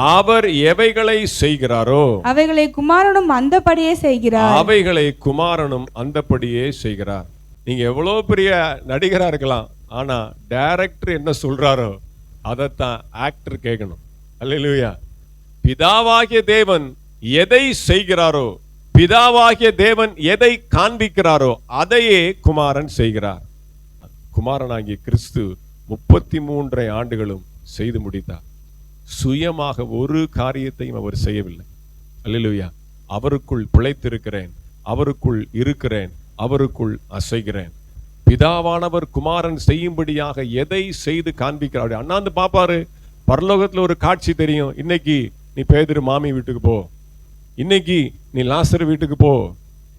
அவர் எவைகளை செய்கிறாரோ அவைகளை குமாரனும் அந்தபடியே செய்கிறார். அவைகளை குமாரனும் அந்தபடியே செய்கிறார். நீங்க எவ்வளவு பெரிய நடிகரா இருக்கலாம், ஆனா டைரக்டர் என்ன சொல்றாரோ அதைத்தான் ஆக்டர் கேட்கணும். அல்லேலூயா. பிதாவாகிய தேவன் எதை செய்கிறாரோ, பிதாவாகிய தேவன் எதை காண்பிக்கிறாரோ அதையே குமாரன் செய்கிறார். குமாரனாகிய கிறிஸ்து 33 ஆண்டுகளும் செய்து முடித்தார். சுயமாக ஒரு காரியத்தையும் அவர் செய்யவில்லை. அல்லேலூயா. அவருக்குள் பிழைத்திருக்கிறேன், அவருக்குள் இருக்கிறேன், அவருக்குள் அசைகிறேன். பிதாவானவர் குமாரன் செய்யும்படியாக எதை செய்து காண்பிக்கிறார். அண்ணாந்து பாப்பாரு, பரலோகத்துல ஒரு காட்சி தெரியும். இன்னைக்கு நீ பேதுரு மாமி வீட்டுக்கு போ, இன்னைக்கு நீ லாசர் வீட்டுக்கு போ,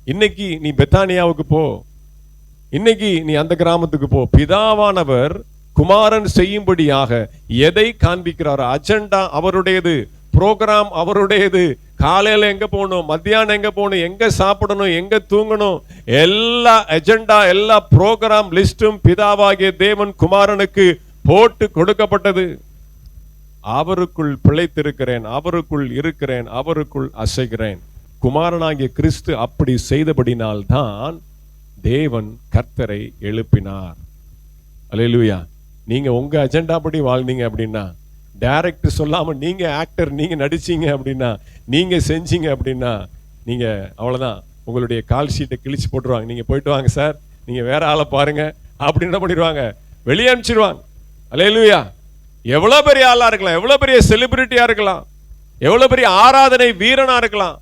இன்னைக்கு நீ பெத்தானியாவுக்கு போ, இன்னைக்கு நீ அந்த கிராமத்துக்கு போ. பிதாவானவர் குமாரன் செய்யும்படியாக எதை காண்பிக்கிறார். அஜெண்டா அவருடையது, புரோகிராம் அவருடையது. காலையில எங்க போகணும், மத்தியானம் எங்க போகணும், எங்க சாப்பிடணும், எங்க தூங்கணும், எல்லா அஜெண்டா, எல்லா புரோகிராம் லிஸ்டும் பிதாவாகிய தேவன் குமாரனுக்கு போட்டு கொடுக்கப்பட்டது. அவருக்குள் பிழைத்திருக்கிறேன், அவருக்குள் இருக்கிறேன், அவருக்குள் அசைகிறேன். குமாரனாகிய கிறிஸ்து அப்படி செய்தபடினால் தான் தேவன் கர்த்தரை எழுப்பினார். அல்லேலூயா. நீங்க உங்க அஜெண்டா படி வாழ்ந்தீங்க அப்படின்னா, டைரக்டர் சொல்லாம நீங்க ஆக்டர், நீங்க நடிச்சீங்க அப்படின்னா, நீங்க செஞ்சீங்க அப்படின்னா, நீங்க அவ்வளவுதான். உங்களுடைய கால் ஷீட்டை கிழிச்சு போட்டுருவாங்க. நீங்க போயிட்டு வாங்க சார், நீங்க வேற ஆளை பாருங்க அப்படின்னு என்ன பண்ணிடுவாங்க, வெளியே அனுப்பிச்சிடுவாங்க. அல்லேலூயா. எவ்வளவு பெரிய ஆளா இருக்கலாம், எவ்வளவு பெரிய செலிபிரிட்டியா இருக்கலாம், எவ்வளவு பெரிய ஆராதனை வீரனா இருக்கலாம்,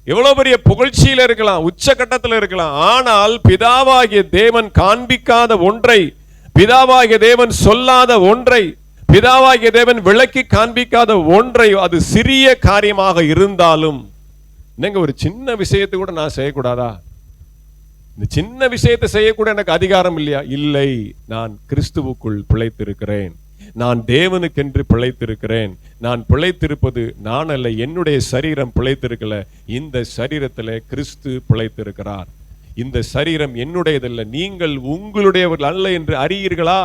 எவ்வளவு பெரிய புகழ்ச்சியில இருக்கலாம், உச்சகட்டத்தில் இருக்கலாம். ஆனால் பிதாவாகிய தேவன் காண்பிக்காத ஒன்றை, பிதாவாகிய தேவன் சொல்லாத ஒன்றை, பிதாவாகிய தேவன் விளக்கி காண்பிக்காத ஒன்றை, அது சிறிய காரியமாக இருந்தாலும், நீங்க ஒரு சின்ன விஷயத்தை கூட நான் செய்யக்கூடாதா? இந்த சின்ன விஷயத்தை செய்யக்கூட எனக்கு அதிகாரம் இல்லையா? இல்லை. நான் கிறிஸ்துவுக்குள் பிழைத்திருக்கிறேன், நான் தேவனுக்கென்று பிழைத்திருக்கிறேன். நான் பிழைத்திருப்பது நான் அல்ல, என்னுடைய சரீரம் பிழைத்திருக்கல, இந்த சரீரத்தில் கிறிஸ்து பிழைத்திருக்கிறார். இந்த சரீரம் என்னுடையதல்ல, நீங்கள் உங்களுடையவர்கள் அல்ல என்று அறியீர்களா?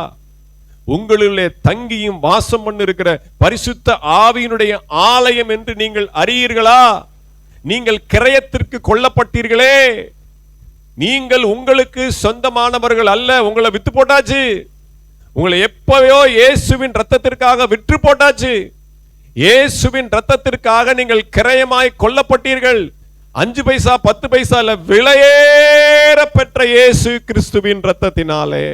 உங்களிலே தங்கியும் வாசம் பண்ணிருக்கிற பரிசுத்த ஆவியினுடைய ஆலயம் என்று நீங்கள் அறியீர்களா? நீங்கள் கிரயத்திற்கு கொல்லப்பட்டீர்களே, நீங்கள் உங்களுக்கு சொந்தமானவர்கள் அல்ல. உங்களை வித்து போட்டாச்சு, உங்களை எப்பவையோ இயேசுவின் ரத்தத்திற்காக விற்று போட்டாச்சு. இயேசுவின் ரத்தத்திற்காக நீங்கள் கிரயமாய் கொல்லப்பட்டீர்கள். 5 பைசா 10 பைசா இல்ல, விலையேற பெற்ற இயேசு கிறிஸ்துவின் ரத்தத்தினாலே.